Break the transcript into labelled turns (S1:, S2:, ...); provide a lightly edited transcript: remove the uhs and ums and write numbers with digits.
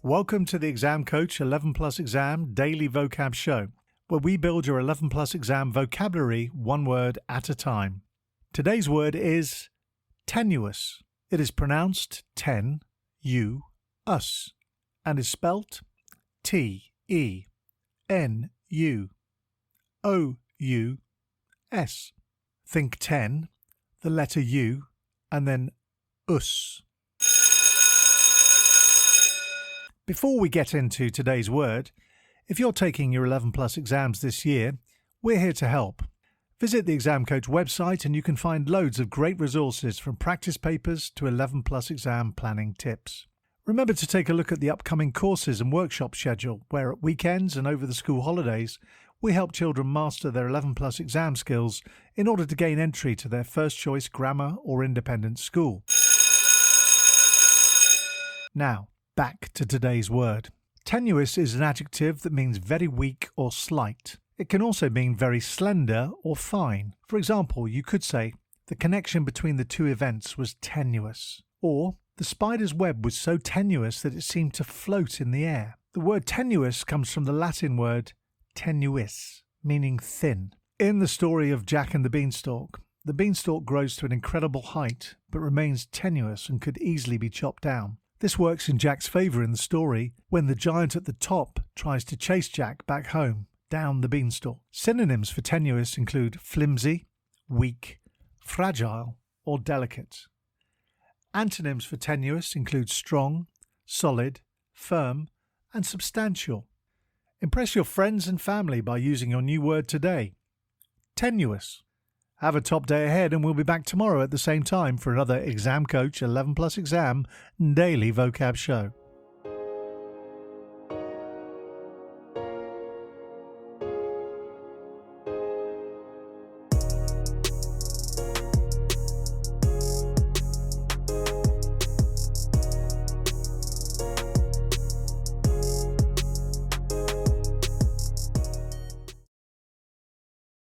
S1: Welcome to the Exam Coach 11 Plus Exam Daily Vocab Show, where we build your 11 Plus Exam vocabulary one word at a time. Today's word is tenuous. It is pronounced ten-u-us and is spelt T-E-N-U-O-U-S. Think 10, the letter U, and then us. Before we get into today's word, if you're taking your 11 Plus exams this year, we're here to help. Visit the Exam Coach website and you can find loads of great resources from practice papers to 11 Plus exam planning tips. Remember to take a look at the upcoming courses and workshop schedule, where at weekends and over the school holidays, we help children master their 11 Plus exam skills in order to gain entry to their first choice grammar or independent school. Now, back to today's word. Tenuous is an adjective that means very weak or slight. It can also mean very slender or fine. For example, you could say, the connection between the two events was tenuous. Or, the spider's web was so tenuous that it seemed to float in the air. The word tenuous comes from the Latin word tenuis, meaning thin. In the story of Jack and the beanstalk grows to an incredible height, but remains tenuous and could easily be chopped down. This works in Jack's favour in the story when the giant at the top tries to chase Jack back home, down the beanstalk. Synonyms for tenuous include flimsy, weak, fragile, or delicate. Antonyms for tenuous include strong, solid, firm, and substantial. Impress your friends and family by using your new word today. Tenuous. Have a top day ahead, and we'll be back tomorrow at the same time for another Exam Coach 11 Plus Exam Daily Vocab Show.